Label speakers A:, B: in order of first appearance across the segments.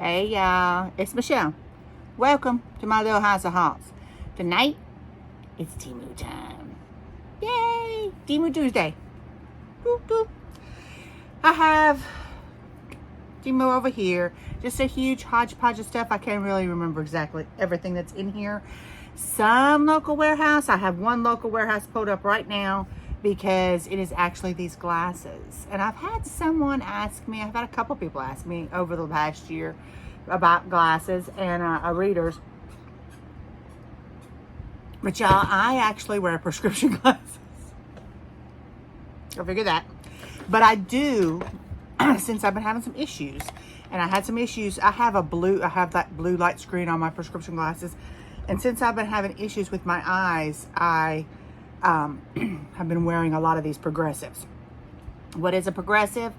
A: Hey y'all, it's Michelle. Welcome to my little house of hauls. Tonight, it's Temu time. Yay! Temu Tuesday. Boop, boop. I have Temu over here. Just a huge hodgepodge of stuff. I can't really remember exactly everything that's in here. Some local warehouse. I have one local warehouse pulled up right now because it is actually these glasses. And I've had someone ask me, I've had a couple people ask me over the past year about glasses and readers. But y'all, I actually wear prescription glasses. Go figure that. But I do, since I've been having some issues, and I had some issues, I have that blue light screen on my prescription glasses. And since I've been having issues with my eyes, I have been wearing a lot of these progressives. What is a progressive?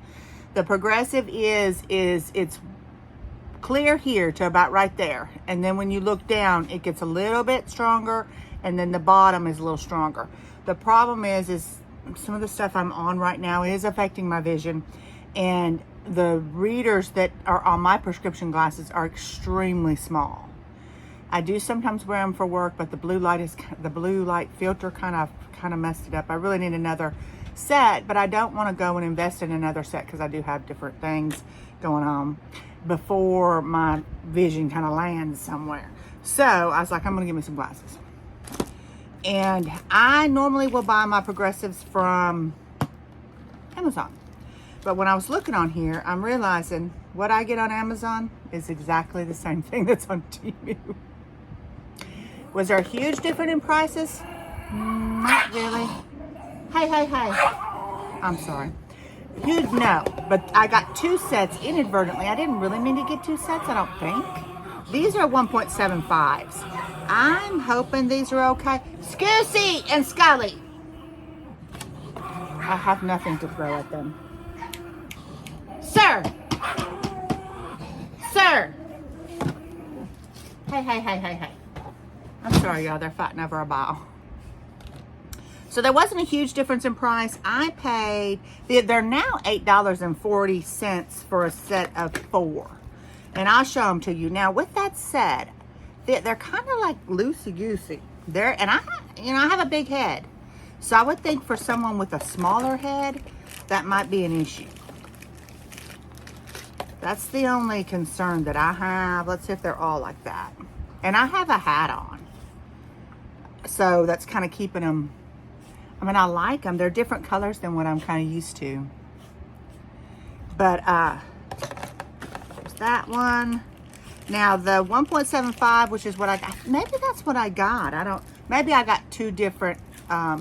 A: The progressive is it's clear here to about right there. And then when you look down, it gets a little bit stronger, and then the bottom is a little stronger. The problem is some of the stuff I'm on right now is affecting my vision, and the readers that are on my prescription glasses are extremely small. I do sometimes wear them for work, but the blue light filter kind of messed it up. I really need another set, but I don't want to go and invest in another set because I do have different things going on before my vision kind of lands somewhere. So I was like, I'm going to get me some glasses. And I normally will buy my progressives from Amazon. But when I was looking on here, I'm realizing what I get on Amazon is exactly the same thing that's on Temu. Was there a huge difference in prices? Not really. Hey. I'm sorry. Huge, no. But I got two sets inadvertently. I didn't really mean to get two sets, I don't think. These are 1.75s. I'm hoping these are okay. Scusi and Scully. I have nothing to throw at them. Sir. Hey. I'm sorry, y'all. They're fighting over a ball. So there wasn't a huge difference in price. I paid, they're now $8.40 for a set of 4. And I'll show them to you. Now, with that said, they're kind of like loosey-goosey. And I have a big head. So I would think for someone with a smaller head, that might be an issue. That's the only concern that I have. Let's see if they're all like that. And I have a hat on. So that's kind of keeping them, I mean, I like them. They're different colors than what I'm kind of used to. But there's that one. Now the 1.75, which is what I got. Maybe that's what I got. Maybe I got two different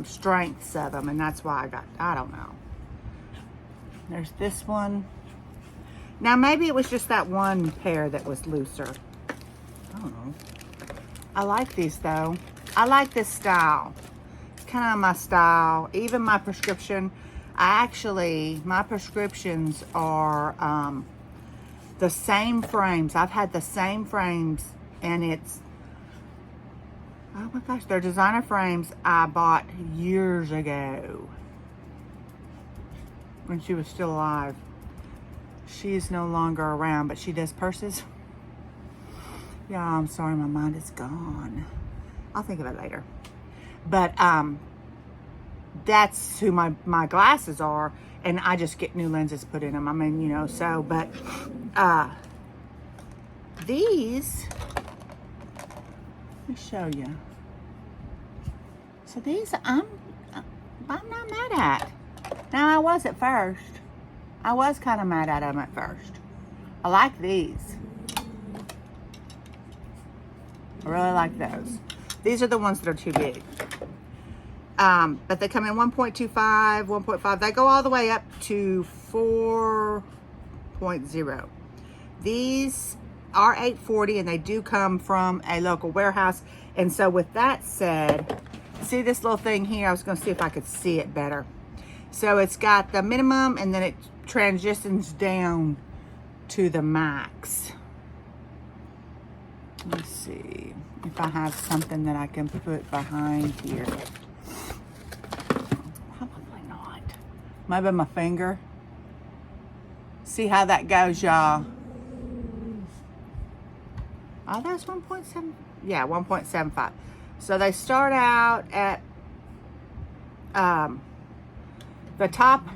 A: strengths of them, and that's why I don't know. There's this one. Now maybe it was just that one pair that was looser. I don't know. I like these though. I like this style. It's kind of my style. Even my prescription. My prescriptions are the same frames. I've had the same frames, and it's, oh my gosh, they're designer frames I bought years ago when she was still alive. She is no longer around, but she does purses. Yeah, I'm sorry, my mind is gone. I'll think of it later. But that's who my glasses are, and I just get new lenses put in them. I mean, but these, let me show you. So these I'm not mad at. Now, I was at first. I was kind of mad at them at first. I like these. I really like those. These are the ones that are too big. But they come in 1.25, 1.5. They go all the way up to 4.0. These are $8.40, and they do come from a local warehouse. And so with that said, see this little thing here? I was going to see if I could see it better. So it's got the minimum, and then it transitions down to the max. Let's see if I have something that I can put behind here. Probably not. Maybe my finger. See how that goes, y'all. Oh, that's 1.7. Yeah, 1.75. So they start out at the top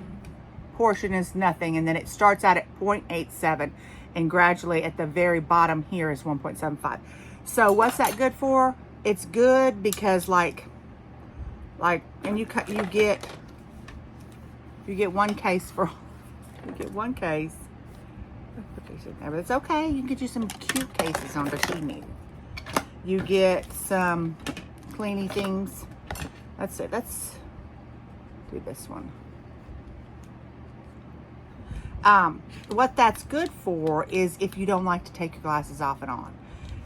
A: portion is nothing, and then it starts out at 0.87, and gradually at the very bottom here is 1.75. So what's that good for? It's good because like, and you get one case for, you get one case. Put these in there, but it's okay. You can get you some cute cases on the TV. You get some cleaning things. That's it. Let's do this one. What that's good for is if you don't like to take your glasses off and on.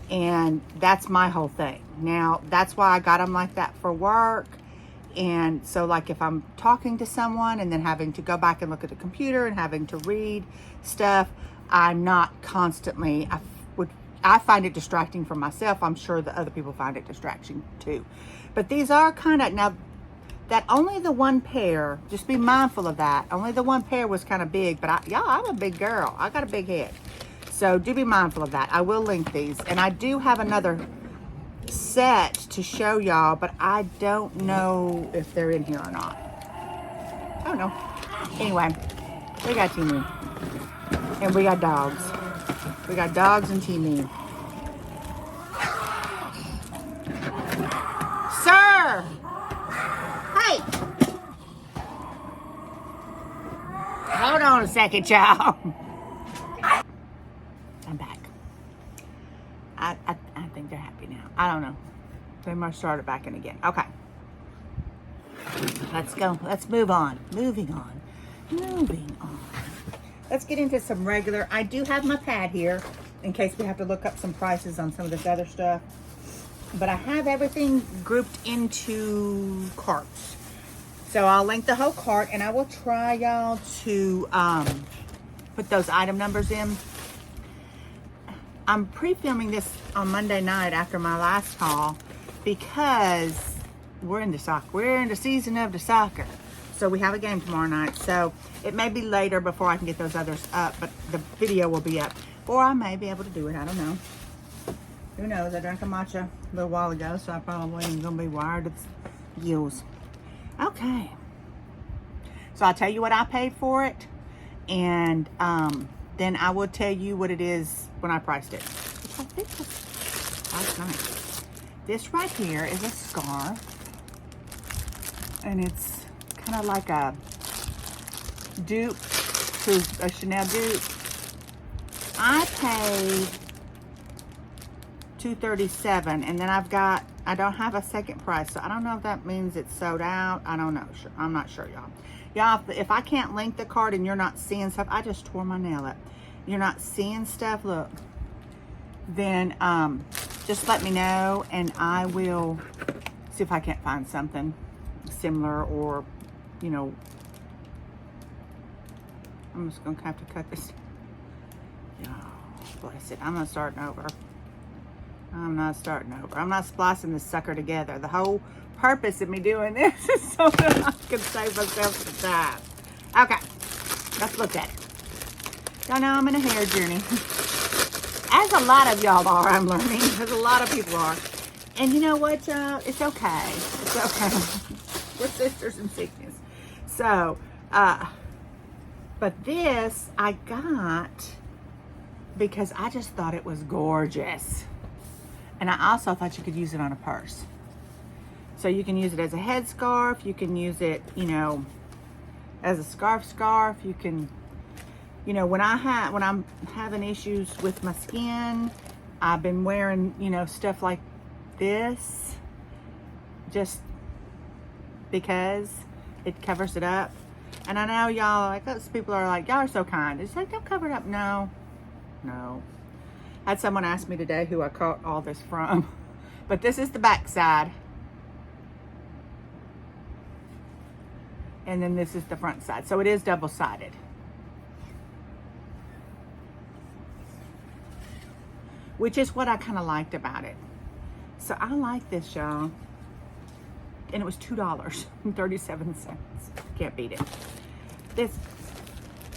A: And that's my whole thing. Now, that's why I got them like that for work. And so like if I'm talking to someone and then having to go back and look at the computer and having to read stuff, I'm not constantly, I find it distracting for myself. I'm sure that other people find it distracting too. But these are kind of, now that only the one pair, just be mindful of that. Only the one pair was kind of big, but I'm a big girl. I got a big head. So do be mindful of that. I will link these. And I do have another set to show y'all, but I don't know if they're in here or not. I don't know. Anyway, we got Temu. And we got dogs. We got dogs and Temu. Sir! Hey! Hold on a second, child. I'm back. I think they're happy now. I don't know. They must start it back in again. Okay. Let's go. Let's move on. Moving on. Let's get into some regular. I do have my pad here in case we have to look up some prices on some of this other stuff. But I have everything grouped into carts. So I'll link the whole cart, and I will try, y'all, to put those item numbers in. I'm pre-filming this on Monday night after my last haul because we're in the season of the soccer. So we have a game tomorrow night. So it may be later before I can get those others up, but the video will be up. Or I may be able to do it, I don't know. Who knows? I drank a matcha a little while ago, so I probably ain't gonna be wired to the gills. Okay. So I'll tell you what I paid for it, and then I will tell you what it is when I priced it. Which I think was last night. This right here is a scarf, and it's kind of like a dupe to a Chanel dupe. I paid $237, and then I don't have a second price, so I don't know if that means it's sold out. I don't know. I'm not sure, y'all. Y'all, if I can't link the card and you're not seeing stuff, I just tore my nail up. You're not seeing stuff, look, then just let me know, and I will see if I can't find something similar, or, you know, I'm just gonna have to cut this. Oh, bless it. I'm not starting over. I'm not splicing this sucker together. The whole purpose of me doing this is so that I can save myself some time. Okay, let's look at it. Y'all know I'm in a hair journey. As a lot of y'all are, I'm learning. As a lot of people are. And you know what, y'all? It's okay. It's okay. We're sisters in sickness. So, but this I got because I just thought it was gorgeous. And I also thought you could use it on a purse. So you can use it as a headscarf. You can use it, you know, as a scarf. You can, you know, when I'm having issues with my skin, I've been wearing, you know, stuff like this just because it covers it up. And I know y'all, like, those people are like, y'all are so kind. It's like, don't cover it up. No. I had someone ask me today who I caught all this from. But this is the back side. And then this is the front side. So it is double-sided. Which is what I kind of liked about it. So I like this, y'all. And it was $2.37. Can't beat it. This,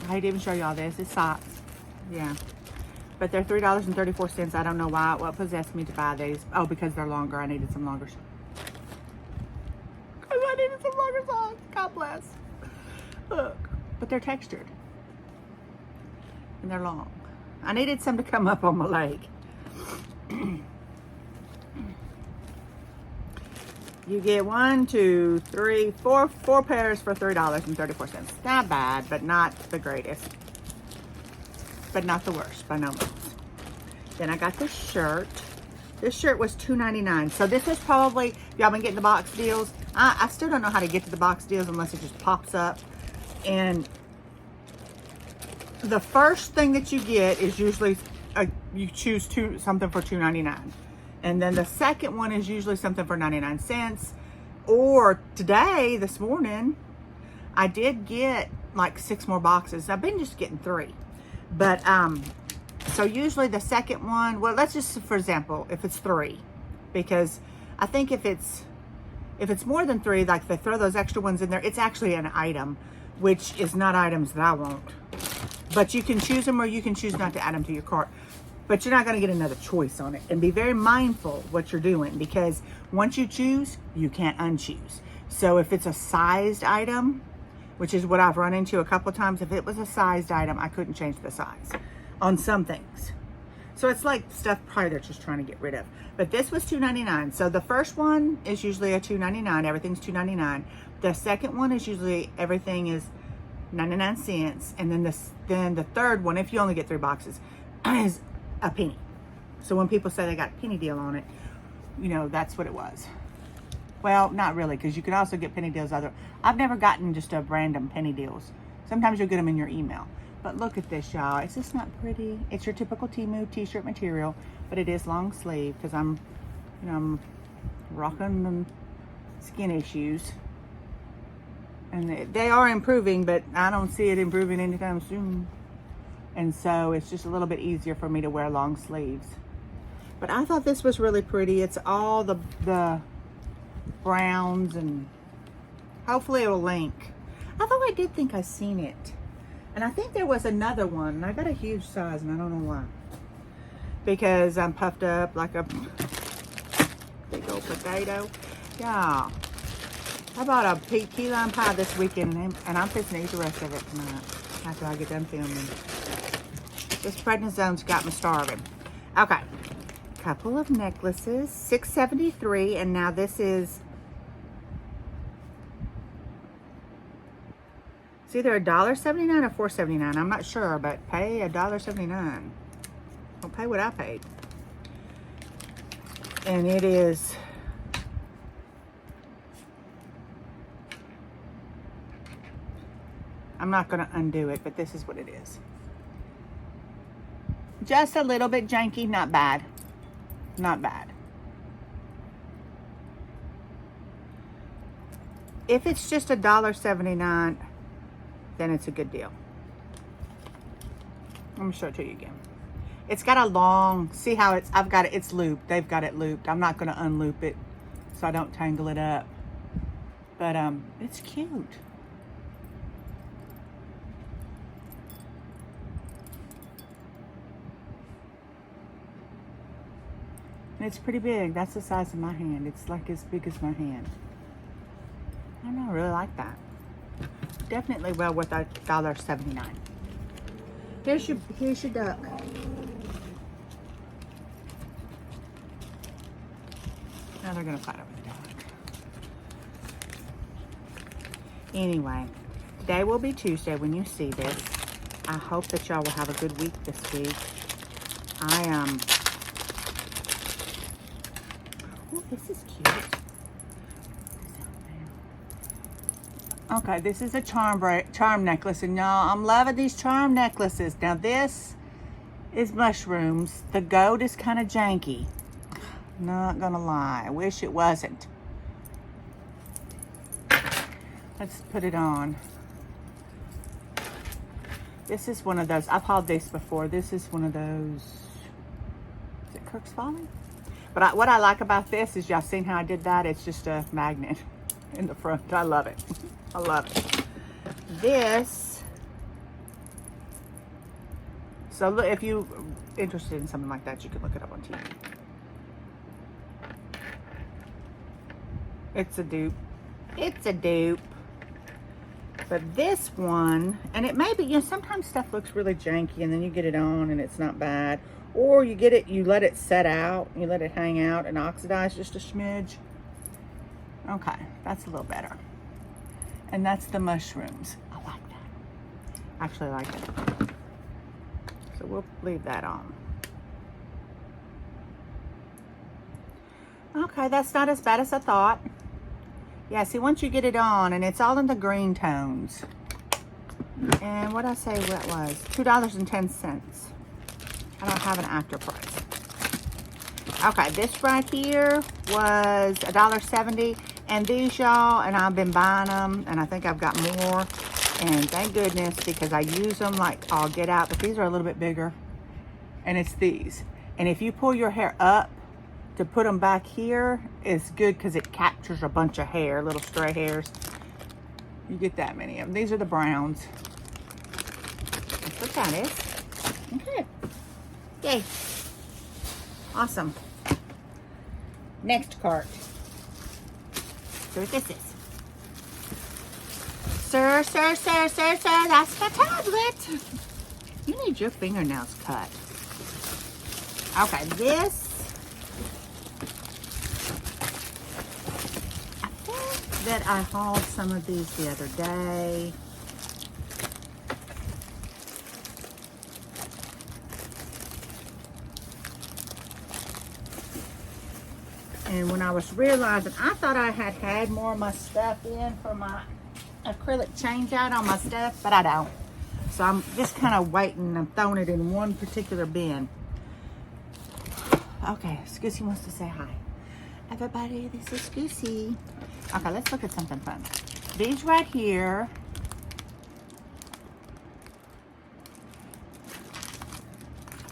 A: I hate to even show y'all this. It's socks. Yeah. But they're $3.34. I don't know why, what possessed me to buy these. Oh, because they're longer. I needed some longer. Because I needed some longer socks. God bless. Look. But they're textured. And they're long. I needed some to come up on my leg. You get 1, 2, 3, 4 pairs for $3.34. Not bad, but not the greatest. But not the worst, by no means. Then I got this shirt. This shirt was $2.99. So this is probably, y'all been getting the box deals. I still don't know how to get to the box deals unless it just pops up. And the first thing that you get is usually, you choose something for $2.99. And then the second one is usually something for 99 cents. Or today, this morning, I did get like 6 more boxes. I've been just getting 3. But, so usually the second one, well, let's just, for example, if it's 3, because I think if it's more than 3, like they throw those extra ones in there, it's actually an item, which is not items that I want. But you can choose them or you can choose not to add them to your cart. But you're not going to get another choice on it. And be very mindful what you're doing, because once you choose, you can't unchoose. So if it's a sized item, which is what I've run into a couple times, if it was a sized item, I couldn't change the size on some things. So it's like stuff probably they're just trying to get rid of. But this was $2.99. So the first one is usually a $2.99. Everything's $2.99. The second one is usually everything is 99 cents. And then the third one, if you only get 3 boxes, is a penny. So when people say they got a penny deal on it, you know, that's what it was. Well, not really, because you can also get penny deals I've never gotten just a random penny deals. Sometimes you'll get them in your email. But look at this, y'all. Is this not pretty? It's your typical Temu t-shirt material, but it is long sleeve because I'm rocking them skin issues. And they are improving, but I don't see it improving anytime soon. And so it's just a little bit easier for me to wear long sleeves. But I thought this was really pretty. It's all the browns, and hopefully it'll link. Although I did think I seen it. And I think there was another one. And I got a huge size and I don't know why. Because I'm puffed up like a big old potato. Yeah. I bought a key lime pie this weekend and I'm fixing to eat the rest of it tonight after I get done filming. This prednisone's got me starving. Okay. Couple of necklaces. $6.73, and now this is, it's either $1.79 or $4.79. I'm not sure, but pay $1.79. Don't pay what I paid. And it is, I'm not going to undo it, but this is what it is. Just a little bit janky, not bad. Not bad. If it's just $1.79, then it's a good deal. Let me show it to you again. It's got a long, see how it's, I've got it, it's looped. They've got it looped. I'm not going to unloop it so I don't tangle it up. But it's cute. And it's pretty big. That's the size of my hand. It's like as big as my hand. I don't know, I really like that. Definitely well worth $1.79. Here's your duck. Now they're gonna fight over the duck. Anyway, today will be Tuesday when you see this. I hope that y'all will have a good week this week. Oh, this is cute. Okay, this is a charm necklace, and y'all, I'm loving these charm necklaces. Now this is mushrooms. The gold is kind of janky. Not gonna lie, I wish it wasn't. Let's put it on. This is one of those, I've hauled this before. This is one of those, is it Kirk's Folly? But what I like about this is, y'all seen how I did that? It's just a magnet in the front. I love it. I love it. This So look, if you're interested in something like that, you can look it up on TV. It's a dupe. It's a dupe. But this one, and it may be, you know, sometimes stuff looks really janky and then you get it on and it's not bad. Or you get it, you let it set out, you let it hang out and oxidize just a smidge. Okay, that's a little better. And that's the mushrooms. I like that. Actually, I like it. So we'll leave that on. Okay, that's not as bad as I thought. Yeah, see, once you get it on, and it's all in the green tones. And what did I say what was? $2.10. I don't have an after price. Okay, this right here was $1.70. And these, y'all, and I've been buying them, and I think I've got more. And thank goodness, because I use them like I'll get out. But these are a little bit bigger. And it's these. And if you pull your hair up to put them back here, it's good because it captures a bunch of hair, little stray hairs. You get that many of them. These are the browns. That's what that is. Okay. Yay. Awesome. Next cart. So what this is. Sir, that's my tablet. You need your fingernails cut. Okay, this. I think that I hauled some of these the other day. And when I was realizing, I thought I had more of my stuff in for my acrylic change out on my stuff, but I don't. So I'm just kind of waiting. I'm throwing it in one particular bin. Okay, Scoocy wants to say hi. Everybody, this is Scoocy. Okay, let's look at something fun. These right here.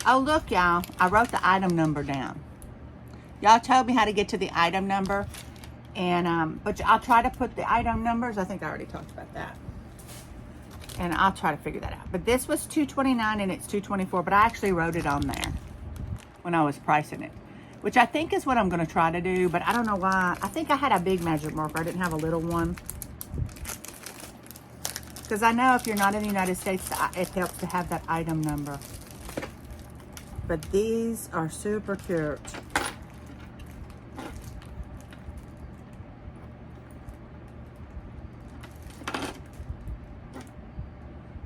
A: Oh, look, y'all. I wrote the item number down. Y'all told me how to get to the item number, and but I'll try to put the item numbers. I think I already talked about that, and I'll try to figure that out. But this was $2.29 and it's $2.24, but I actually wrote it on there when I was pricing it, which I think is what I'm going to try to do, but I don't know why. I think I had a big magic marker. I didn't have a little one, because I know if you're not in the United States, it helps to have that item number. But these are super cute.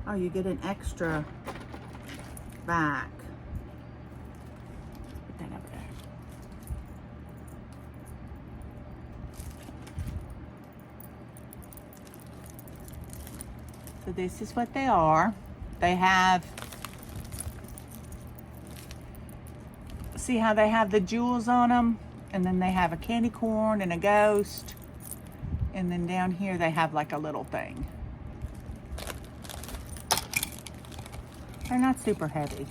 A: Oh, you get an extra back. Put that over there. So this is what they are. They have, see how they have the jewels on them? And then they have a candy corn and a ghost. And then down here they have like a little thing. They're not super heavy.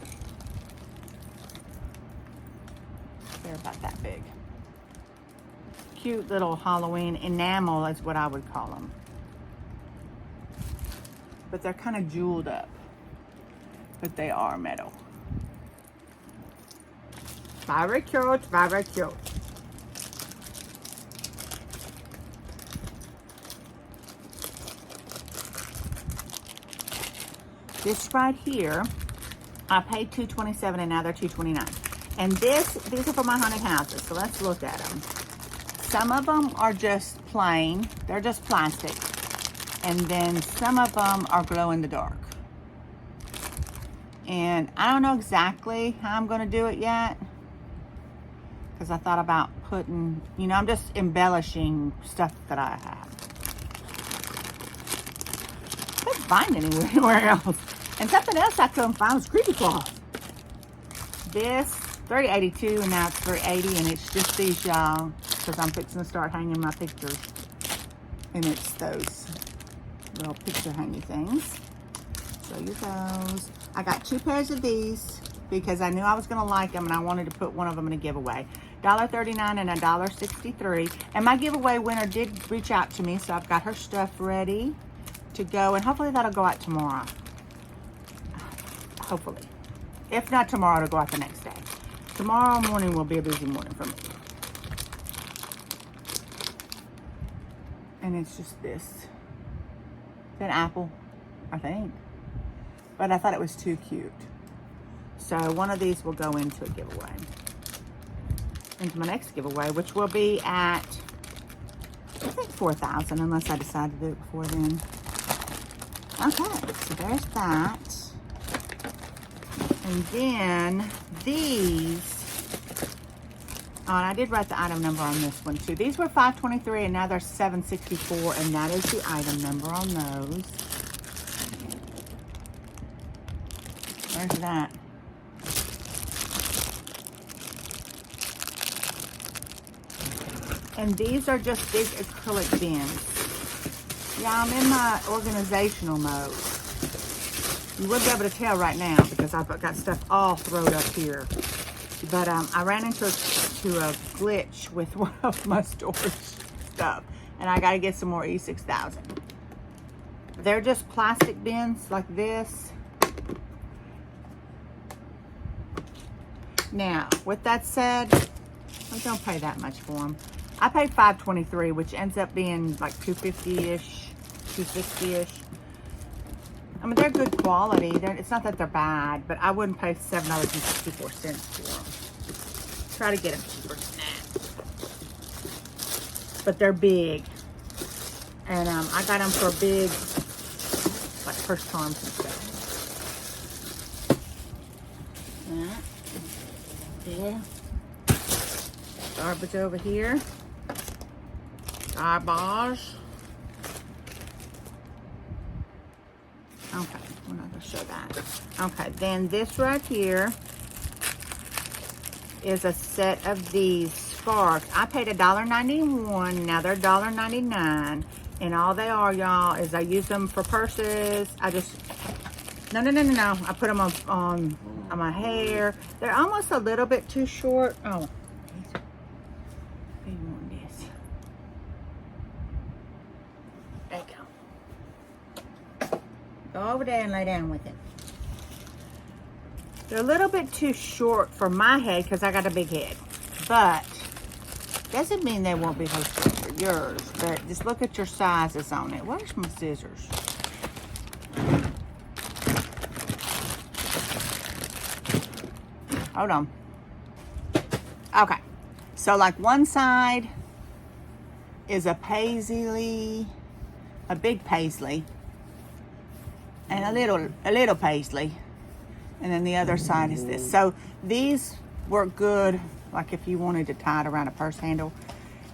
A: They're about that big. Cute little Halloween enamel is what I would call them. But they're kind of jeweled up. But they are metal. Very cute, very cute. This right here, I paid $2.27 and now they're $2.29. And these are for my haunted houses, so let's look at them. Some of them are just plain, they're just plastic. And then some of them are glow in the dark. And I don't know exactly how I'm gonna do it yet, because I thought about putting, you know, I'm just embellishing stuff that I have. Couldn't find anywhere else. And something else I couldn't find was creepy cloth. This $3.82 and now it's $3.80, and it's just these, y'all, because I'm fixing to start hanging my pictures. And it's those little picture hangy things. Show you those. I got 2 pairs of these because I knew I was gonna like them and I wanted to put one of them in a giveaway. $1.39 and $1.63. And my giveaway winner did reach out to me, so I've got her stuff ready to go, and hopefully that'll go out tomorrow. Hopefully. If not tomorrow, it'll go out the next day. Tomorrow morning will be a busy morning for me. And it's just this. It's an apple, I think. But I thought it was too cute. So one of these will go into a giveaway. Into my next giveaway, which will be at, I think, 4,000, unless I decide to do it before then. Okay, so there's that. And then these, oh, and I did write the item number on this one too. These were $5.23 and now they're $7.64, and that is the item number on those. Where's that? And these are just big acrylic bins. Yeah, I'm in my organizational mode. You wouldn't be able to tell right now because I've got stuff all thrown up here. But I ran into a glitch with one of my storage stuff. And I got to get some more E6000. They're just plastic bins like this. Now, with that said, I don't pay that much for them. I paid $5.23, which ends up being like $2.50-ish, $2.60-ish. I mean, they're good quality. It's not that they're bad, but I wouldn't pay $7.64 for them. Try to get them cheaper than that. But they're big. And I got them for big, like First Charms and stuff. Yeah. Garbage over here. Garbage. Okay, we're not gonna show that. Okay, then this right here is a set of these scarves. I paid $1.91. Now they're $1.99, and all they are, y'all, is I use them for purses. I just no. I put them on my hair. They're almost a little bit too short. Oh, you want this? There you go. Go over there and lay down with it. They're a little bit too short for my head because I got a big head. But doesn't mean they won't be so short for yours. But just look at your sizes on it. Where's my scissors? Hold on. Okay. So like one side is a paisley, a big paisley, and a little paisley, and then the other side is this. So these work good, like if you wanted to tie it around a purse handle.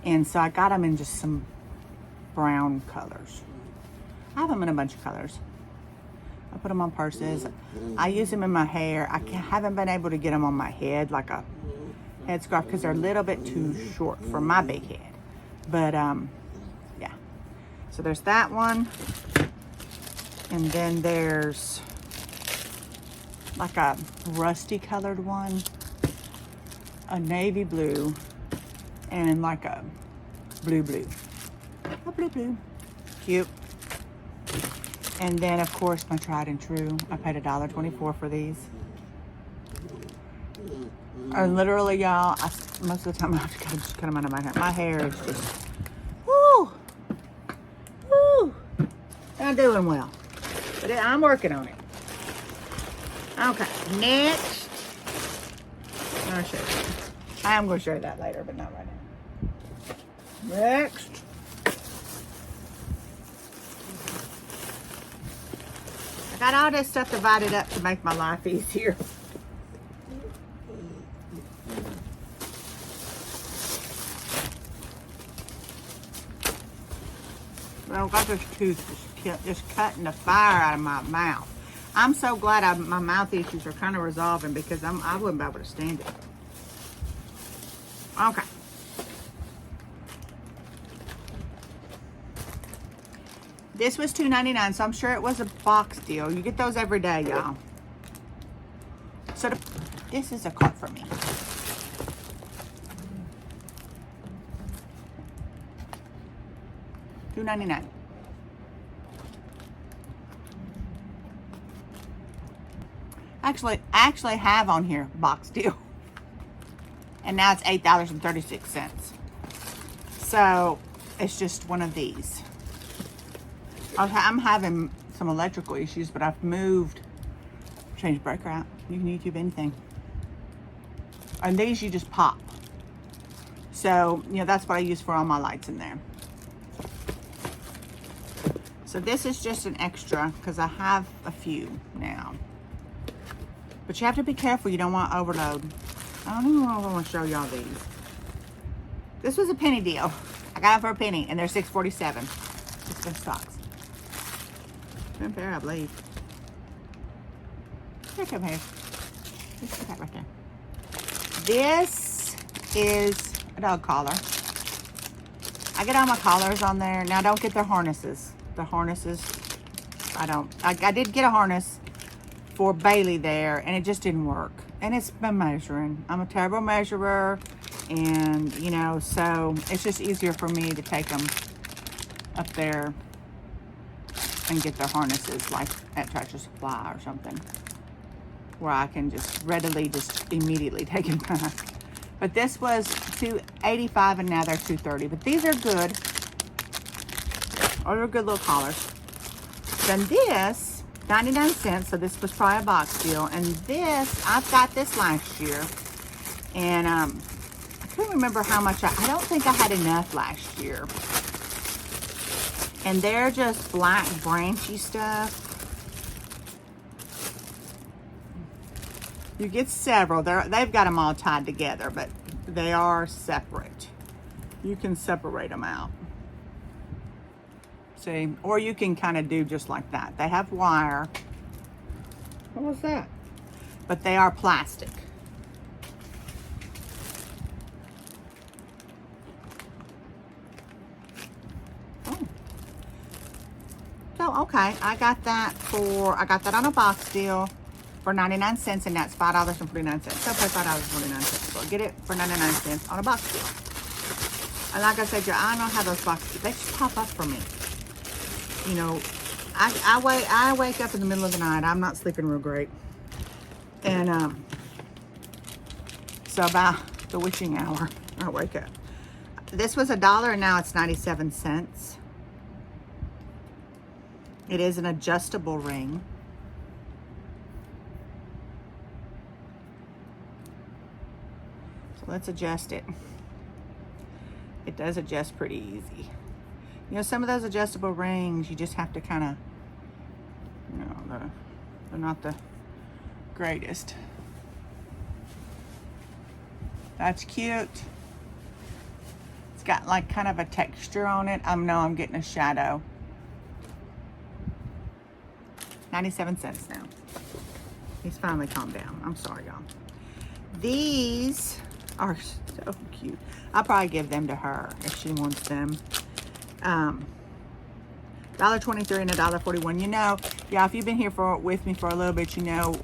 A: And so I got them in just some brown colors. I have them in a bunch of colors. I put them on purses. I use them in my hair. I haven't been able to get them on my head like a headscarf because they're a little bit too short for my big head. But yeah. So there's that one. And then there's like a rusty colored one, a navy blue, and like a blue. A blue. Cute. And then, of course, my tried and true. I paid $1.24 for these. And literally, y'all, most of the time I have to just cut them out of my hair. My hair is just, whoo, not doing well. But I'm working on it. Okay, next. I'll show you. I am going to show you that later, but not right now. Next. I got all this stuff divided up to make my life easier. Well, I got this tooth just cutting the fire out of my mouth. I'm so glad my mouth issues are kind of resolving because I wouldn't be able to stand it. Okay. This was $2.99, so I'm sure it was a box deal. You get those every day, y'all. So this is a cart for me. $2.99. actually have on here box deal. And now it's $8.36. So it's just one of these. I'm having some electrical issues, but I've moved, changed breaker out. You can YouTube anything. And these you just pop. So, you know, that's what I use for all my lights in there. So this is just an extra because I have a few now. But you have to be careful. You don't want to overload. I don't even know if I want to show y'all these. This was a penny deal. I got it for a penny, and they're $6.47. It's good stocks. One pair, I believe. Here, come here. Let's put that right there. This is a dog collar. I get all my collars on there. Now, don't get their harnesses. The harnesses, I don't. I did get a harness for Bailey there, and it just didn't work. And it's been measuring. I'm a terrible measurer, and, you know, so it's just easier for me to take them up there and get their harnesses, like at Tractor Supply or something, where I can just readily, just immediately take them back. But this was $2.85, and now they're $2.30. But these are good. Oh, they're good little collars. Then this, 99 cents. So this was probably a box deal. And this, I've got this last year, and I couldn't remember how much. I don't think I had enough last year. And they're just black branchy stuff. You get several. They've got them all tied together, but they are separate. You can separate them out. See? Or you can kind of do just like that. They have wire. What was that? But they are plastic. Oh. So, okay. I got that on a box deal for 99 cents, and that's $5.49. So pay $5.49. So get it for 99 cents on a box deal. And like I said, I don't have those boxes. They just pop up for me. You know, I wake up in the middle of the night. I'm not sleeping real great. And so about the witching hour, I wake up. This was $1, and now it's 97 cents. It is an adjustable ring. So let's adjust it. It does adjust pretty easy. You know, some of those adjustable rings, you just have to kind of, you know, they're not the greatest. That's cute. It's got like kind of a texture on it. I'm getting a shadow. 97 cents now. He's finally calmed down. I'm sorry, y'all. These are so cute. I'll probably give them to her if she wants them. $1.23 and $1.41. You know, yeah, if you've been here with me for a little bit, you know,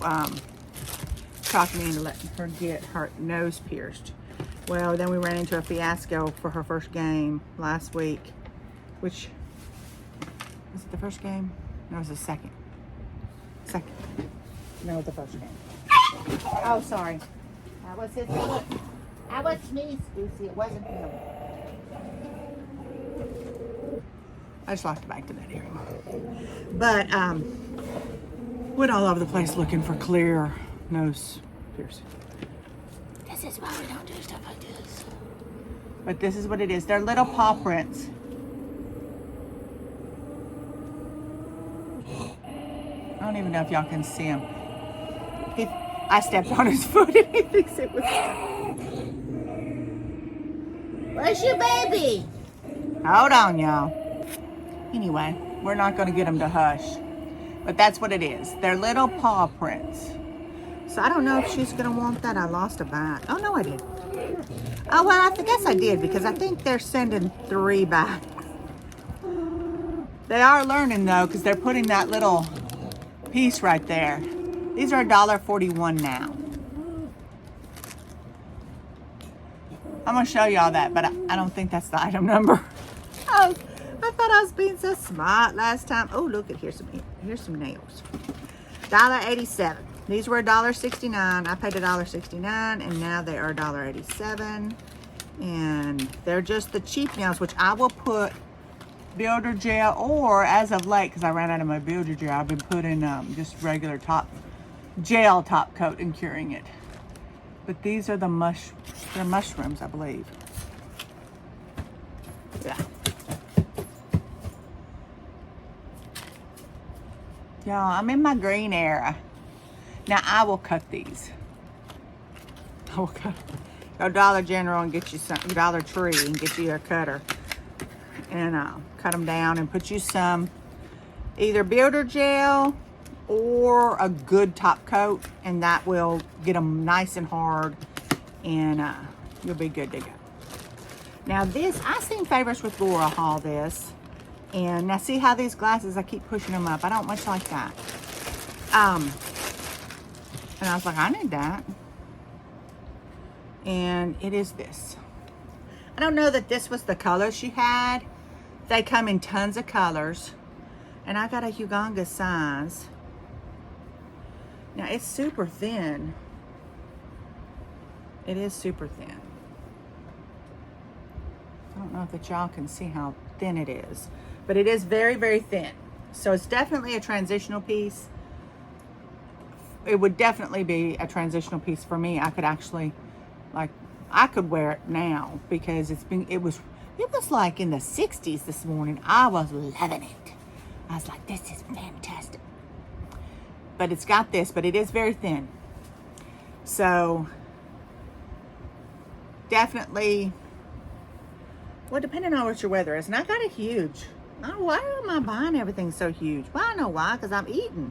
A: talking me into letting her get her nose pierced. Well, then we ran into a fiasco for her first game last week, which was it the first game? No, it was the second. No, the first game. Oh, sorry. That was his. That was me, Scoozy. It wasn't him. I just lost it back to that area. But went all over the place looking for clear nose piercing. This is why we don't do stuff like this. But this is what it is. They're little paw prints. I don't even know if y'all can see him. I stepped on his foot and he thinks it was. Where's your baby? Hold on, y'all. Anyway, we're not going to get them to hush. But that's what it is. They're little paw prints. So I don't know if she's going to want that. I lost a bag. Oh, no, I did. Oh, well, I guess I did because I think they're sending 3 back. They are learning, though, because they're putting that little piece right there. These are $1.41 now. I'm going to show y'all that, but I don't think that's the item number. Oh, I thought I was being so smart last time. Oh, look at here's some nails. $1.87. These were $1.69. I paid $1.69, and now they are $1.87. And they're just the cheap nails, which I will put builder gel, or as of late, because I ran out of my builder gel, I've been putting just regular gel top coat and curing it. But these are they're mushrooms, I believe. Yeah. Y'all, I'm in my green era. Now I will cut these. I will cut. Go Dollar General and get you some, Dollar Tree and get you a cutter. And cut them down and put you some either builder gel or a good top coat, and that will get them nice and hard, and you'll be good to go. Now this, I seen Favorites with Laura haul this, and now see how these glasses, I keep pushing them up. I don't much like that. And I was like, I need that. And it is this. I don't know that this was the color she had. They come in tons of colors, and I got a Uganga size. Now it's super thin. It is super thin. I don't know if y'all can see how thin it is, but it is very, very thin. So it's definitely a transitional piece. It would definitely be a transitional piece for me. I could actually, like, I could wear it now because it was like in the 60s this morning. I was loving it. I was like, this is fantastic. But it's got this, but it is very thin. So definitely, well, depending on what your weather is. And I got a huge. Why am I buying everything so huge? Well, I know why, because I'm eating.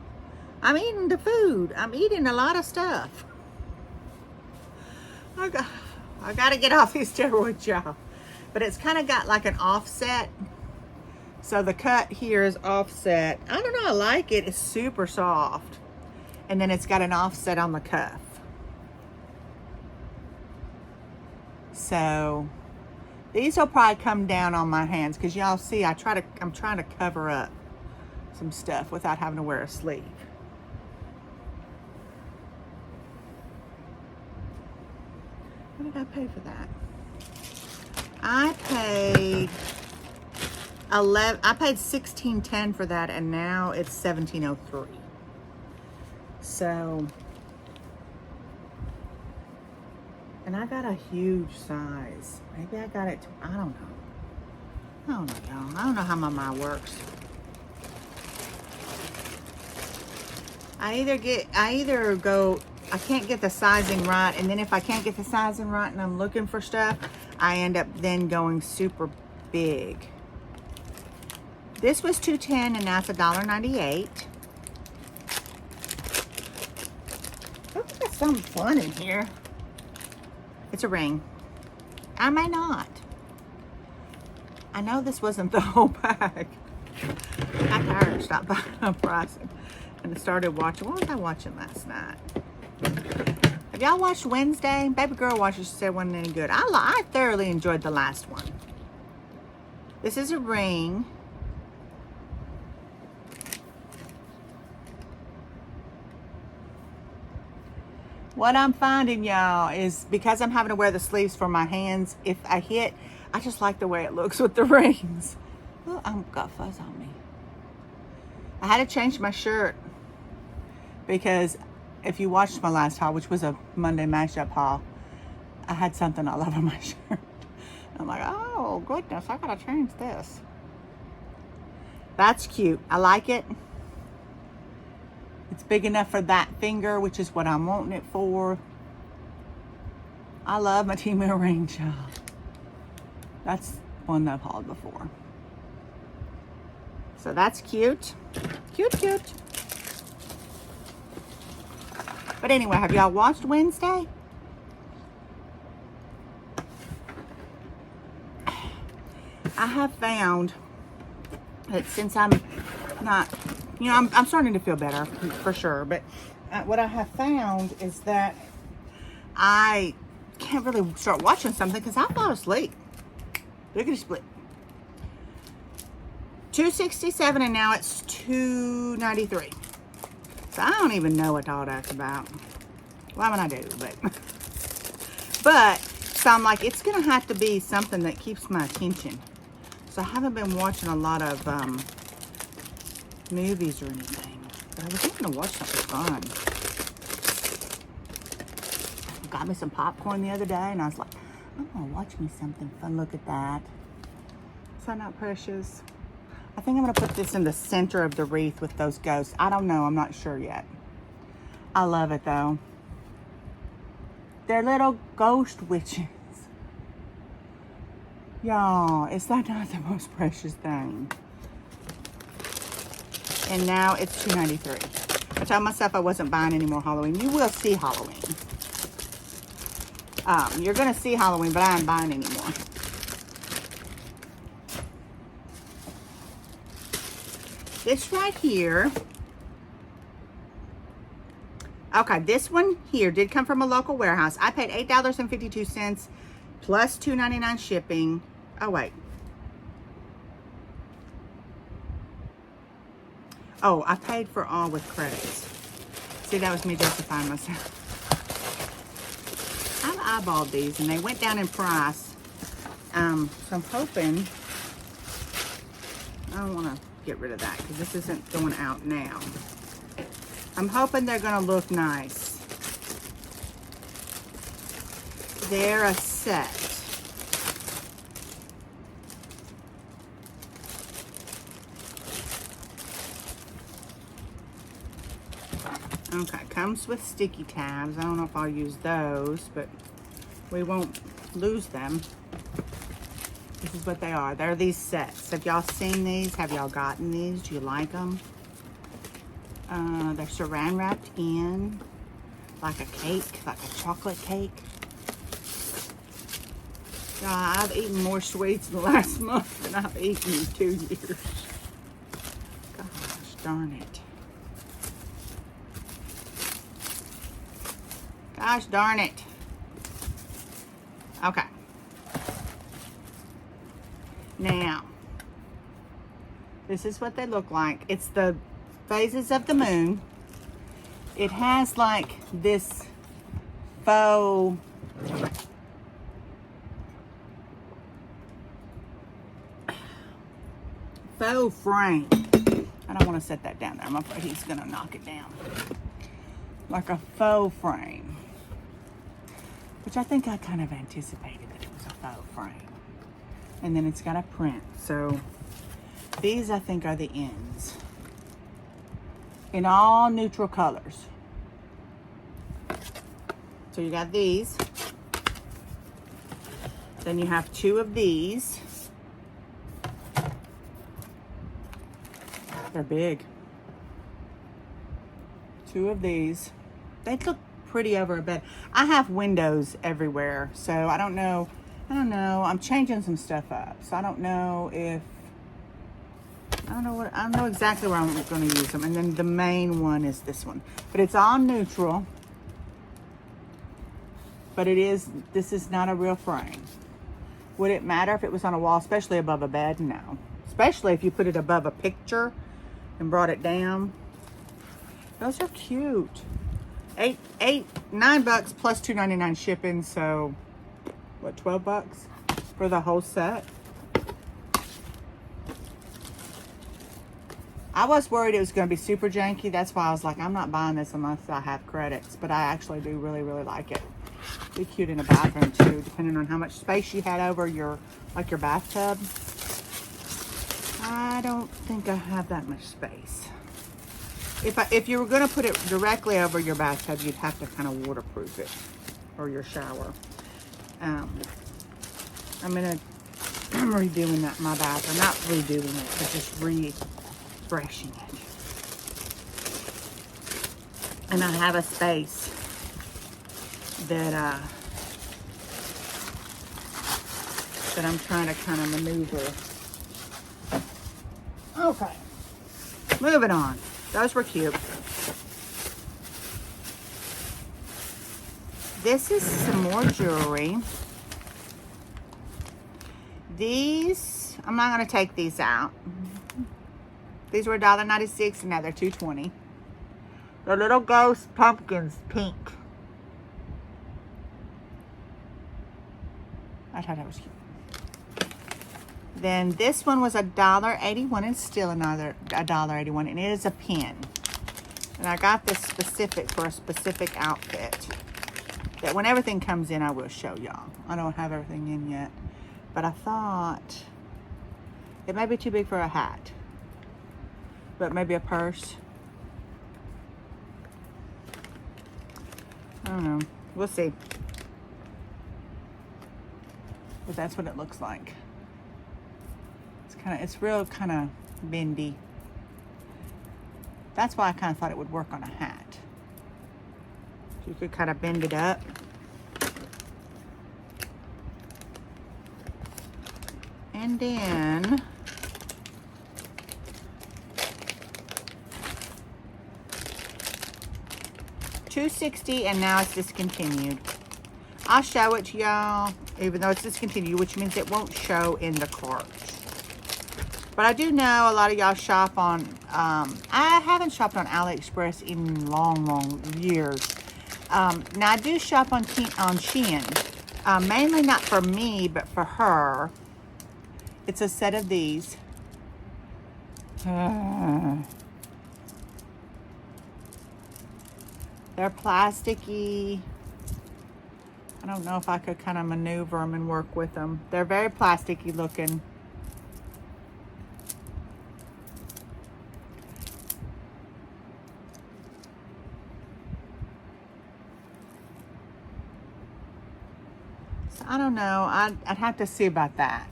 A: I'm eating the food. I'm eating a lot of stuff. I got to get off these steroids, y'all. But it's kind of got like an offset. So the cut here is offset. I don't know, I like it. It's super soft. And then it's got an offset on the cuff. So these will probably come down on my hands, because y'all see I'm trying to cover up some stuff without having to wear a sleeve. What did I pay for that? I paid $16.10 for that, and now it's $17.03. So, and I got a huge size. Maybe I got it to, I don't know. I don't know, y'all. I don't know how my mind works. I can't get the sizing right, and then if I can't get the sizing right and I'm looking for stuff, I end up then going super big. This was $2.10 and now it's $1.98. Oh, got something fun in here. It's a ring. I may not. I know this wasn't the whole bag. I got tired and stopped buying up pricing and started watching. What was I watching last night? Have y'all watched Wednesday? Baby girl watched it. She said it wasn't any good. I thoroughly enjoyed the last one. This is a ring. What I'm finding, y'all, is because I'm having to wear the sleeves for my hands, if I hit, I just like the way it looks with the rings. Oh, I've got fuzz on me. I had to change my shirt because if you watched my last haul, which was a Monday mashup haul, I had something all over my shirt. I'm like, oh goodness, I gotta change this. That's cute. I like it. It's big enough for that finger, which is what I'm wanting it for. I love my Temu ring, y'all. That's one that I've hauled before. So that's cute. Cute, cute. But anyway, have y'all watched Wednesday? I have found that since I'm not, you know, I'm starting to feel better for sure, but what I have found is that I can't really start watching something because I fall asleep. Lickety split. $2.67 and now it's $2.93. So I don't even know what all that's about. Well, I mean, I do, but so I'm like, it's gonna have to be something that keeps my attention. So I haven't been watching a lot of movies or anything, but I was thinking to watch something fun. Got me some popcorn the other day, and I was like, I'm gonna watch me something fun. Look at that. Is that not precious? I think I'm gonna put this in the center of the wreath with those ghosts. I don't know, I'm not sure yet. I love it though. They're little ghost witches. Y'all, is that not the most precious thing? And now it's $2.93. I told myself I wasn't buying any more Halloween. You will see Halloween. You're gonna see Halloween, but I ain't buying anymore. This right here. Okay, this one here did come from a local warehouse. I paid $8.52 plus $2.99 shipping. Oh, wait. Oh, I paid for all with credits. See, that was me justifying myself. I've eyeballed these, and they went down in price. So I'm hoping... I don't want to get rid of that, because this isn't going out now. I'm hoping they're going to look nice. They're a set. Okay, comes with sticky tabs. I don't know if I'll use those, but we won't lose them. This is what they are. They're these sets. Have y'all seen these? Have y'all gotten these? Do you like them? They're saran wrapped in like a cake, like a chocolate cake. I've eaten more sweets in the last month than I've eaten in 2 years. Gosh darn it. Gosh darn it. Okay. Now, this is what they look like. It's the phases of the moon. It has like this faux frame. I don't want to set that down there. I'm afraid he's gonna knock it down. Like a faux frame, which I think I kind of anticipated that it was a faux frame. And then it's got a print. So these I think are the ends in all neutral colors. So you got these. Then you have 2 of these. They're big. 2 of these. They look pretty over a bed. I have windows everywhere, so I don't know. I'm changing some stuff up, so I don't know exactly where I'm going to use them. And then the main one is this one, but it's all neutral. But this is not a real frame. Would it matter if it was on a wall, especially above a bed? No. Especially if you put it above a picture and brought it down. Those are cute. $9 plus $2.99 shipping, so what, $12 for the whole set? I was worried it was going to be super janky. That's why I was like, I'm not buying this unless I have credits. But I actually do really, really like it. Be cute in a bathroom too, depending on how much space you had over your bathtub. I don't think I have that much space. If you were going to put it directly over your bathtub, you'd have to kind of waterproof it, or your shower. I'm redoing my bathroom, not redoing it, but just refreshing it. And I have a space that I'm trying to kind of maneuver. Okay, moving on. Those were cute. This is some more jewelry. These, I'm not going to take these out. These were $1.96 and now they're $2.20. The little ghost pumpkins, pink. I thought that was cute. Then this one was $1.81 and still another $1.81, and it is a pen. And I got this specific for a specific outfit. That when everything comes in, I will show y'all. I don't have everything in yet, but I thought it may be too big for a hat, but maybe a purse. I don't know. We'll see. But that's what it looks like. It's real kind of bendy. That's why I kind of thought it would work on a hat. You could kind of bend it up. And then $2.60, and now it's discontinued. I'll show it to y'all, even though it's discontinued, which means it won't show in the cart. But I do know a lot of y'all shop on, I haven't shopped on AliExpress in long years. Now I do shop on Shein, mainly not for me, but for her. It's a set of these. They're plasticky. I don't know if I could kind of maneuver them and work with them. They're very plasticky looking. So I don't know. I'd have to see about that.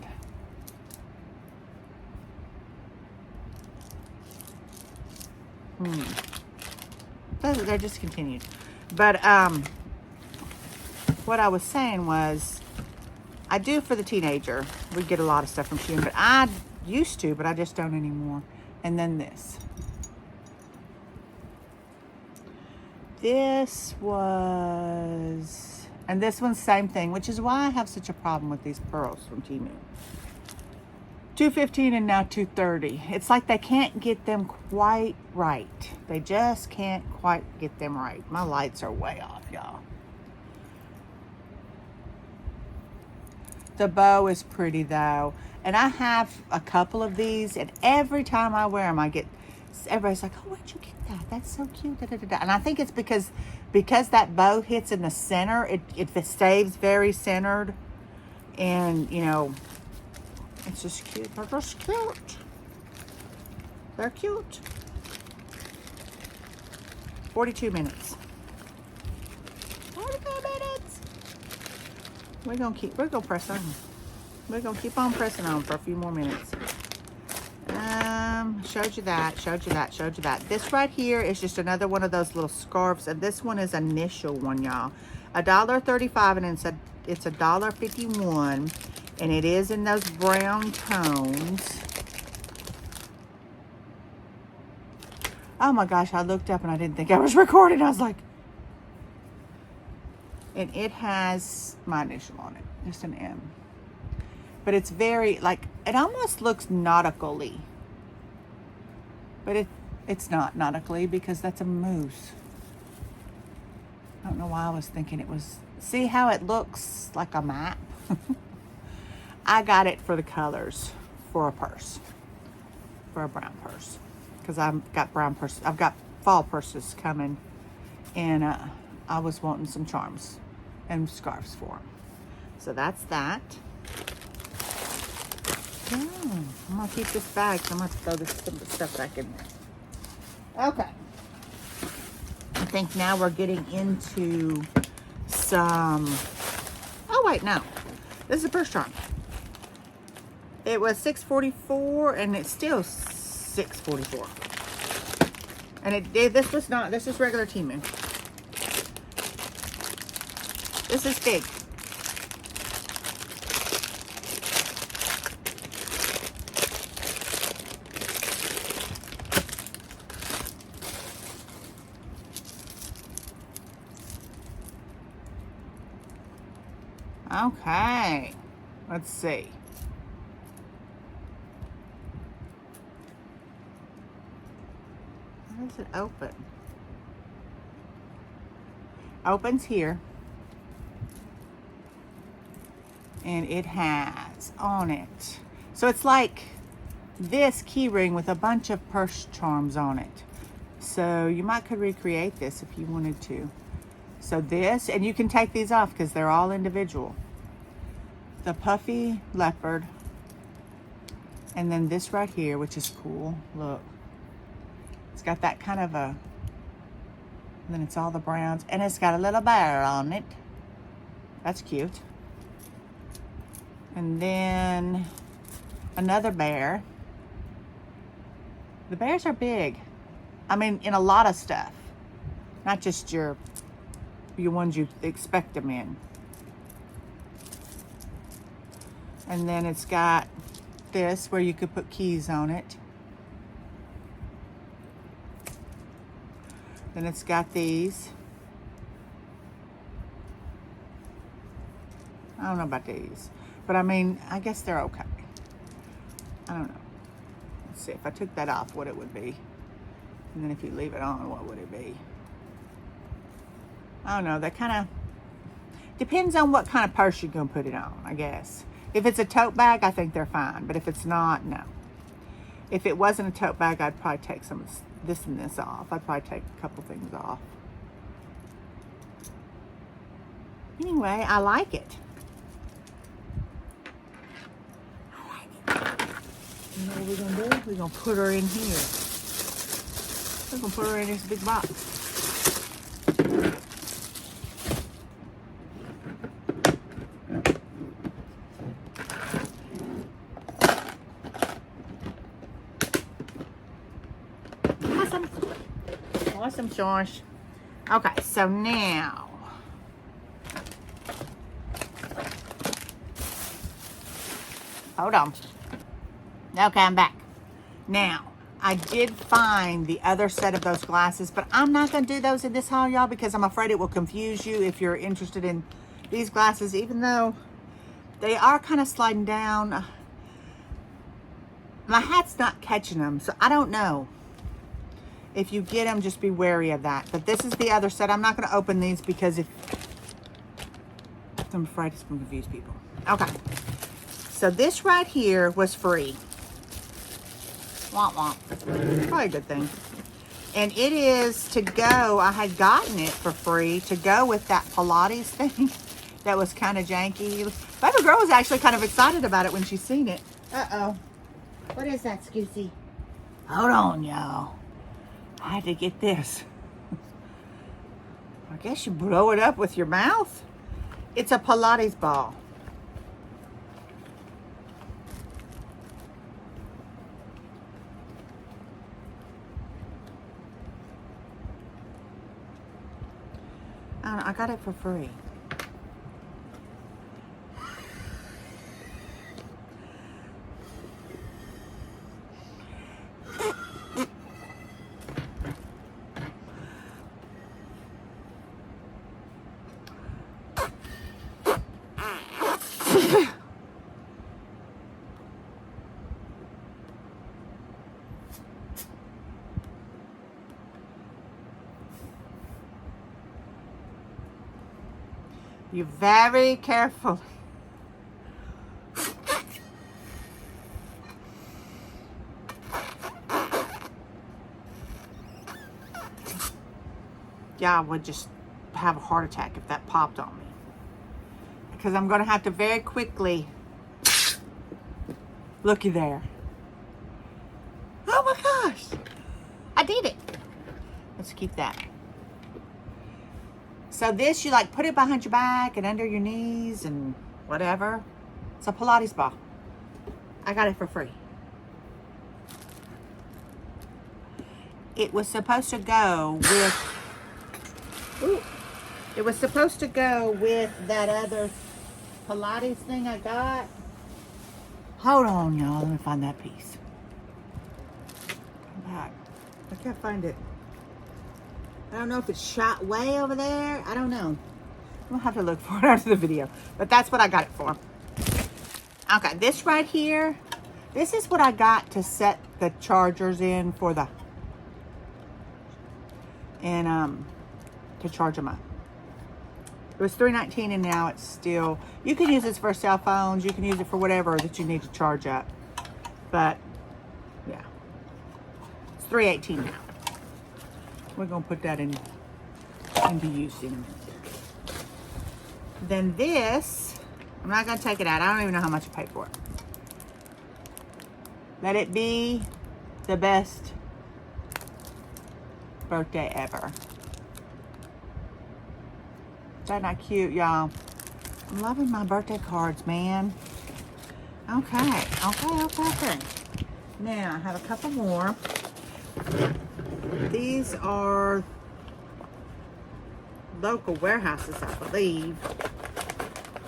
A: They're discontinued. But what I was saying was, I do for the teenager. We get a lot of stuff from Shein, but I used to, but I just don't anymore. And then this. This was, and this one's same thing, which is why I have such a problem with these pearls from Temu. $2.15 and now $2.30. It's like they can't get them quite right. They just can't quite get them right. My lights are way off, y'all. The bow is pretty though. And I have a couple of these, and every time I wear them, everybody's like, oh, where'd you get that? That's so cute. Da, da, da, da. And I think it's because that bow hits in the center, it stays very centered. And, you know, it's just cute. They're just cute. They're cute. 42 minutes. 42 minutes. We're gonna press on. We're gonna keep on pressing on for a few more minutes. Showed you that. This right here is just another one of those little scarves, and this one is initial one, y'all. $1.35, and it's $1.51. And it is in those brown tones. Oh my gosh, I looked up and I didn't think I was recording. I was like, and it has my initial on it, just an M. But it's very, like, it almost looks nautical-y. But it's not nautical-y because that's a moose. I don't know why I was thinking it was, see how it looks like a map? I got it for the colors for a purse, for a brown purse, because I've got brown purses. I've got fall purses coming, and I was wanting some charms and scarves for them. So that's that. Oh, I'm gonna keep this bag, so I'm gonna throw some of the stuff back in there. Okay. I think now we're getting into some. Oh wait, no. This is a purse charm. It was $6.44, and it's still $6.44. And this was not. This is regular Temu. This is big. Okay, let's see. How does it open? opens here. And it has on it. So it's like this key ring with a bunch of purse charms on it. So you could recreate this if you wanted to. So this, and you can take these off because they're all individual. The puffy leopard. And then this right here, which is cool. Look. It's got that kind of a, and then it's all the browns. And it's got a little bear on it. That's cute. And then another bear. The bears are big. I mean, in a lot of stuff. Not just your ones you expect them in. And then it's got this where you could put keys on it. Then it's got these. I don't know about these. But I mean, I guess they're okay. I don't know. Let's see if I took that off, what it would be. And then if you leave it on, what would it be? I don't know. That kind of depends on what kind of purse you're going to put it on, I guess. If it's a tote bag, I think they're fine. But if it's not, no. If it wasn't a tote bag, I'd probably take some of this and this off. I'd probably take a couple things off. Anyway, I like it. You know what we're going to do? We're going to put her in here. We're going to put her in this big box. Awesome choice. Okay, so now. Hold on. Okay, I'm back. Now, I did find the other set of those glasses, but I'm not going to do those in this haul, y'all, because I'm afraid it will confuse you if you're interested in these glasses, even though they are kind of sliding down. My hat's not catching them, so I don't know. If you get them, just be wary of that. But this is the other set. I'm not going to open these because I'm afraid it's going to confuse people. Okay. So this right here was free. Womp womp. Probably a good thing. And it is to go. I had gotten it for free to go with that Pilates thing that was kind of janky. Baby girl was actually kind of excited about it when she seen it. Uh-oh. What is that, Scoosy? Hold on, y'all. I had to get this. I guess you blow it up with your mouth. It's a Pilates ball. I don't know, I got it for free. You very careful. Yeah, I would just have a heart attack if that popped on me. Because I'm going to have to very quickly. Looky there. Oh my gosh. I did it. Let's keep that. So this, you like put it behind your back and under your knees and whatever. It's a Pilates ball. I got it for free. It was supposed to go with, it was supposed to go with that other Pilates thing I got. Hold on, y'all. Let me find that piece. Come back. I can't find it. I don't know if it's shot way over there. I don't know. We'll have to look for it after the video. But that's what I got it for. Okay, this right here. This is what I got to set the chargers in for the... And, to charge them up. It was $3.19 and now it's still, you can use this for cell phones, you can use it for whatever that you need to charge up. But yeah, it's $3.18 now. We're gonna put that into use in a minute. Then this, I'm not gonna take it out. I don't even know how much I paid for it. Let it be the best birthday ever. Is that not cute, y'all? I'm loving my birthday cards, man. Okay. Now, I have a couple more. These are local warehouses, I believe.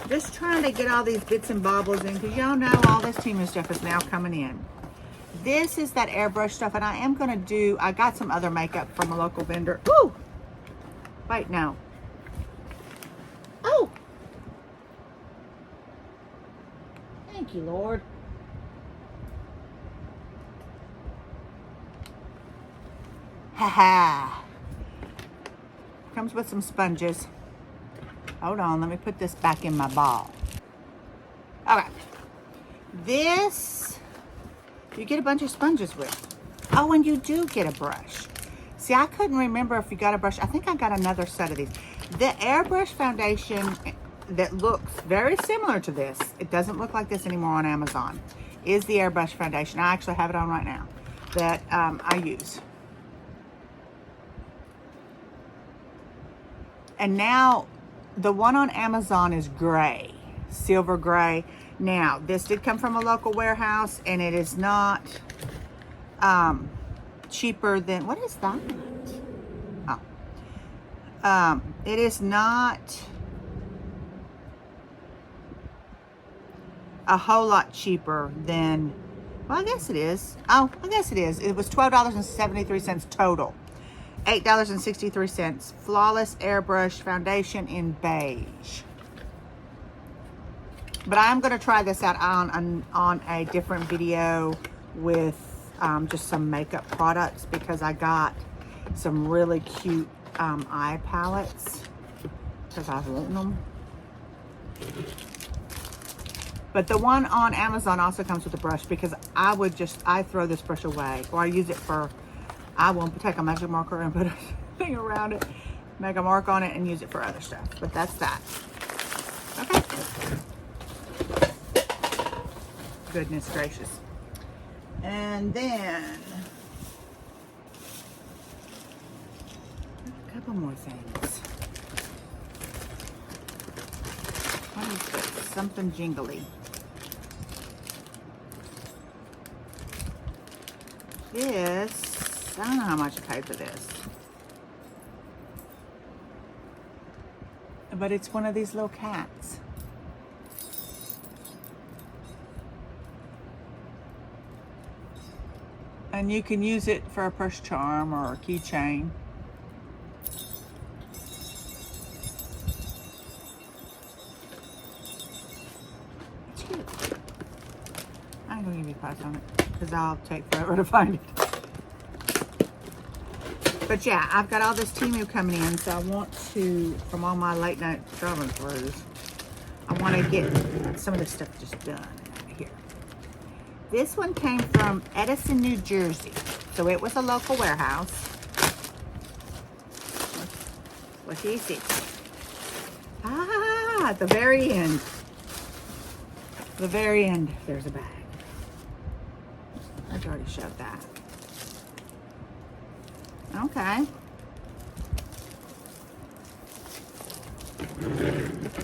A: Just trying to get all these bits and bobbles in, because y'all know all this Temu stuff is now coming in. This is that airbrush stuff, and I am going to do, I got some other makeup from a local vendor. Ooh! Wait, no. Oh! Thank you, Lord. Haha. Comes with some sponges. Hold on, let me put this back in my ball. Okay. This, you get a bunch of sponges with. Oh, and you do get a brush. See, I couldn't remember if you got a brush. I think I got another set of these. The Airbrush foundation that looks very similar to this, it doesn't look like this anymore on Amazon, is the Airbrush foundation. I actually have it on right now that I use. And now the one on Amazon is gray, silver gray. Now, this did come from a local warehouse, and it is not cheaper than, what is that? Oh. It is not a whole lot cheaper than, well, I guess it is. Oh, I guess it is. It was $12.73 total. $8.63. Flawless Airbrush foundation in beige. But I'm going to try this out on a different video with just some makeup products, because I got some really cute eye palettes because I was wanting them. But the one on Amazon also comes with a brush, because I throw this brush away, or I use it for, I will take a magic marker and put a thing around it, make a mark on it, and use it for other stuff. But that's that. Okay. Goodness gracious. And then a couple more things. What is this? Something jingly. This, I don't know how much I paid for this, but it's one of these little cats. And you can use it for a purse charm or a keychain. It's cute. I ain't gonna give you a price on it, because I'll take forever to find it. But yeah, I've got all this Temu coming in, so I want to, from all my late night traveling throughs, I want to get some of this stuff just done here. This one came from Edison, New Jersey. So it was a local warehouse. What do you see? Ah, at the very end. The very end, there's a bag. I've already showed that. Okay.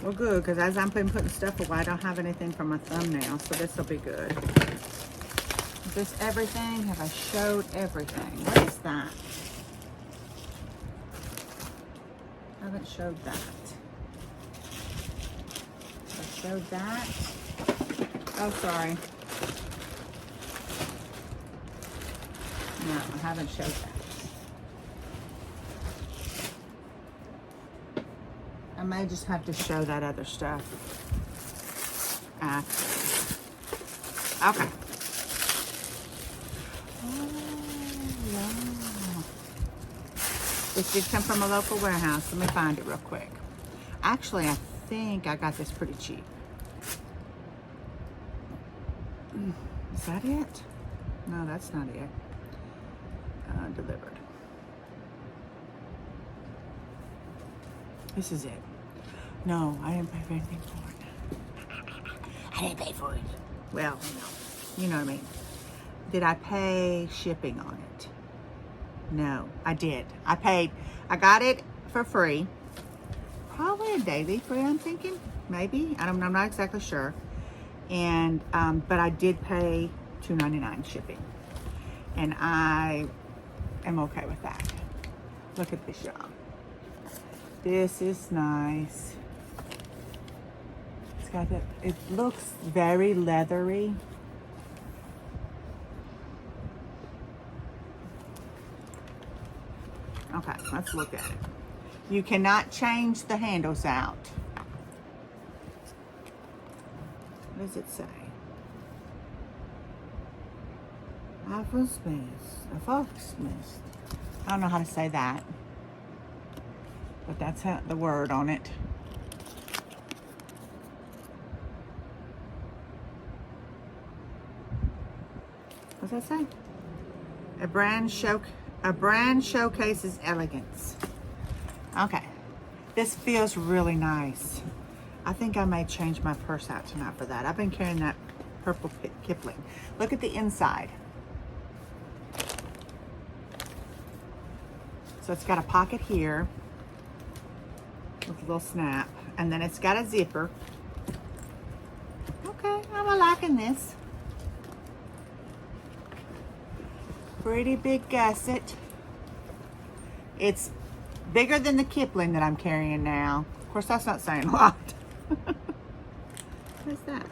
A: Well, good, because as I'm putting stuff away, I don't have anything for my thumbnail, so this will be good. Is this everything? Have I showed everything? What is that? I haven't showed that. I showed that. Oh, sorry. No, I haven't showed that. I may just have to show that other stuff after. Okay. Oh, wow. This did come from a local warehouse. Let me find it real quick. Actually, I think I got this pretty cheap. Is that it? No, that's not it. Delivered. This is it. No, I didn't pay for anything for it. I didn't pay for it. Well, no. You know what I mean. Did I pay shipping on it? No, I did. I got it for free. Probably a daily free, I'm thinking. Maybe. I'm not exactly sure. And but I did pay $2.99 shipping. And I am okay with that. Look at this, y'all. This is nice. It's got that, it looks very leathery. Okay, let's look at it. You cannot change the handles out. What does it say? A fox mist. I don't know how to say that, but that's the word on it. What's that say? A brand showcases elegance. Okay, this feels really nice. I think I may change my purse out tonight for that. I've been carrying that purple Kipling. Look at the inside. So it's got a pocket here with a little snap, and then it's got a zipper. Okay, I'm liking this. Pretty big gusset. It's bigger than the Kipling that I'm carrying now. Of course, that's not saying a lot. What is that?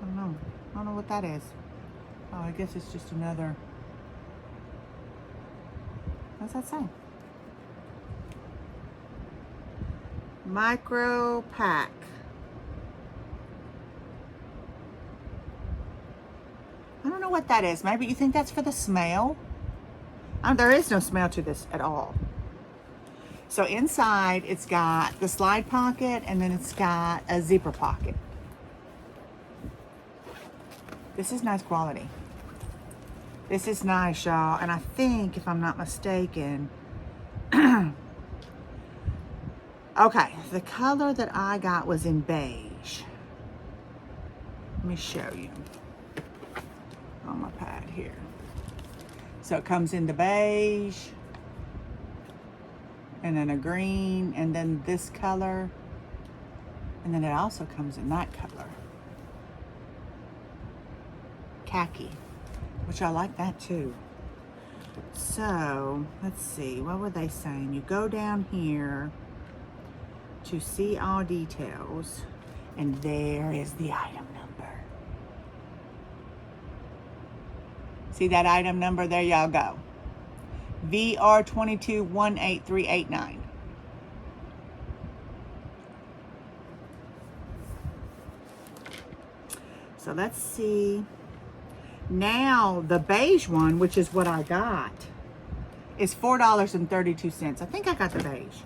A: I don't know. I don't know what that is. Oh, I guess it's just another. What's that say? Micro pack. I don't know what that is. Maybe you think that's for the smell? There is no smell to this at all. So inside it's got the slide pocket, and then it's got a zipper pocket. This is nice quality. This is nice, y'all. And I think, if I'm not mistaken, okay, the color that I got was in beige. Let me show you on my pad here. So it comes in the beige, and then a green, and then this color, and then it also comes in that color. Khaki, which I like that too. So let's see, what were they saying? You go down here to see all details, and there is the item number. See that item number? There y'all go. VR2218389. So let's see. Now the beige one, which is what I got, is $4.32. I think I got the beige.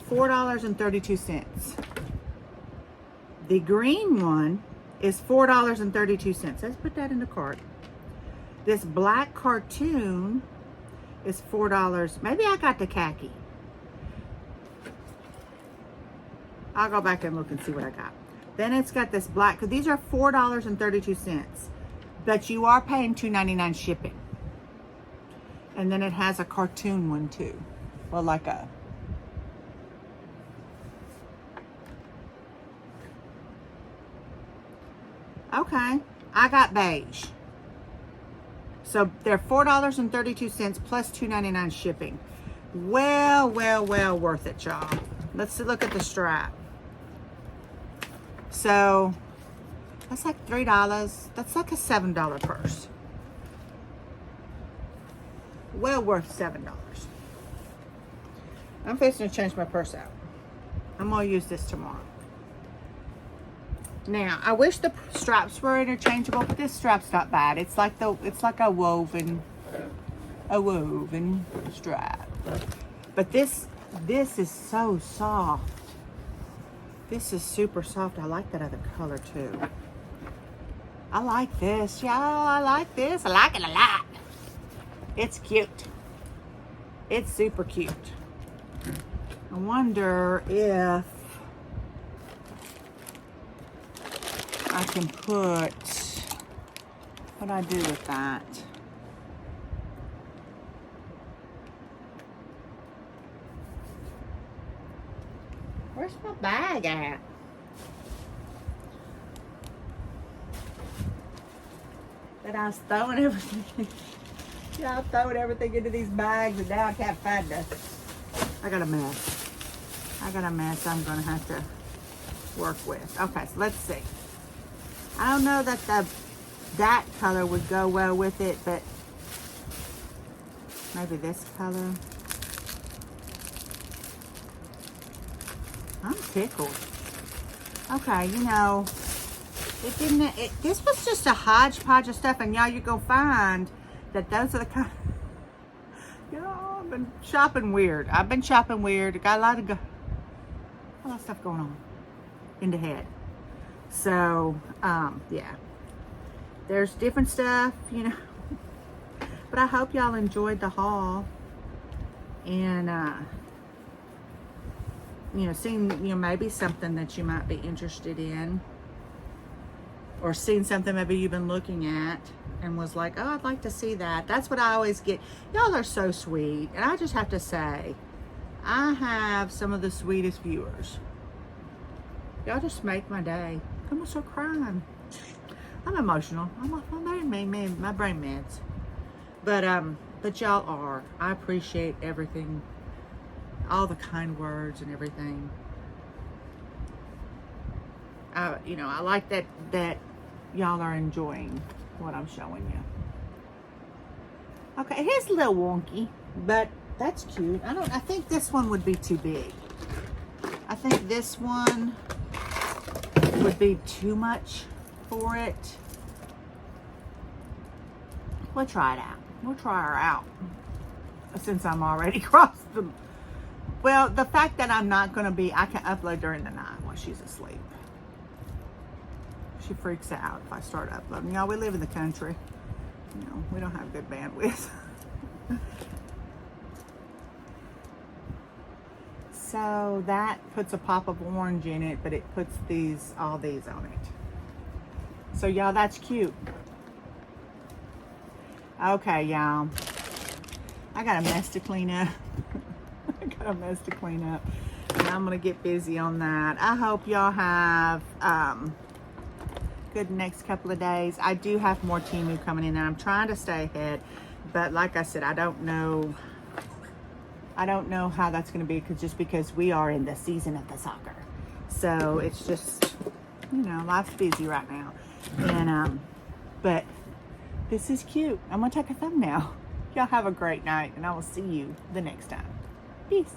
A: $4.32. The green one is $4.32. Let's put that in the cart. This black cartoon is $4. Maybe I got the khaki. I'll go back and look and see what I got. Then it's got this black, because these are $4.32. But you are paying $2.99 shipping. And then it has a cartoon one too. Well, like a... Okay, I got beige. So they're $4.32 plus $2.99 shipping. Well worth it, y'all. Let's look at the strap. So that's like $3. That's like a $7 purse. Well worth $7. I'm fixing to change my purse out. I'm gonna use this tomorrow. Now, I wish the straps were interchangeable, but this strap's not bad. It's like a woven strap. But this is so soft. This is super soft. I like that other color too. I like this, y'all. I like this. I like it a lot. It's cute. It's super cute. I wonder if I can put, what do I do with that? Where's my bag at? That I was throwing everything. Yeah, I'm throwing everything into these bags and now I can't find it. I got a mess. I'm gonna have to work with. Okay, so let's see. I don't know that that color would go well with it, but maybe this color. I'm tickled. Okay, you know, this was just a hodgepodge of stuff, and y'all, you're gonna find that those are the kind. You know, I've been shopping weird. I got a lot of stuff going on in the head. So, yeah. There's different stuff, you know. But I hope y'all enjoyed the haul. And, you know, seeing, you know, maybe something that you might be interested in. Or seeing something maybe you've been looking at and was like, oh, I'd like to see that. That's what I always get. Y'all are so sweet. And I just have to say, I have some of the sweetest viewers. Y'all just make my day. I'm gonna start crying. I'm emotional. I'm off my brain meds. But y'all are. I appreciate everything. All the kind words and everything. You know, I like that y'all are enjoying what I'm showing you. Okay, here's a little wonky, but that's cute. I think this one would be too big. I think this one would be too much for it. We'll try it out. We'll try her out. Since I'm already crossed them. Well, the fact that I'm not going to be, I can upload during the night while she's asleep. She freaks out if I start uploading. Y'all, we live in the country. You know, we don't have good bandwidth. So that puts a pop of orange in it, but it puts all these on it. So y'all, that's cute. Okay, y'all. I got a mess to clean up. And I'm gonna get busy on that. I hope y'all have good next couple of days. I do have more Temu coming in and I'm trying to stay ahead, but like I said, I don't know how that's going to be because we are in the season of the soccer. So it's just, you know, life's busy right now. And but this is cute. I'm going to take a thumbnail. Y'all have a great night and I will see you the next time. Peace.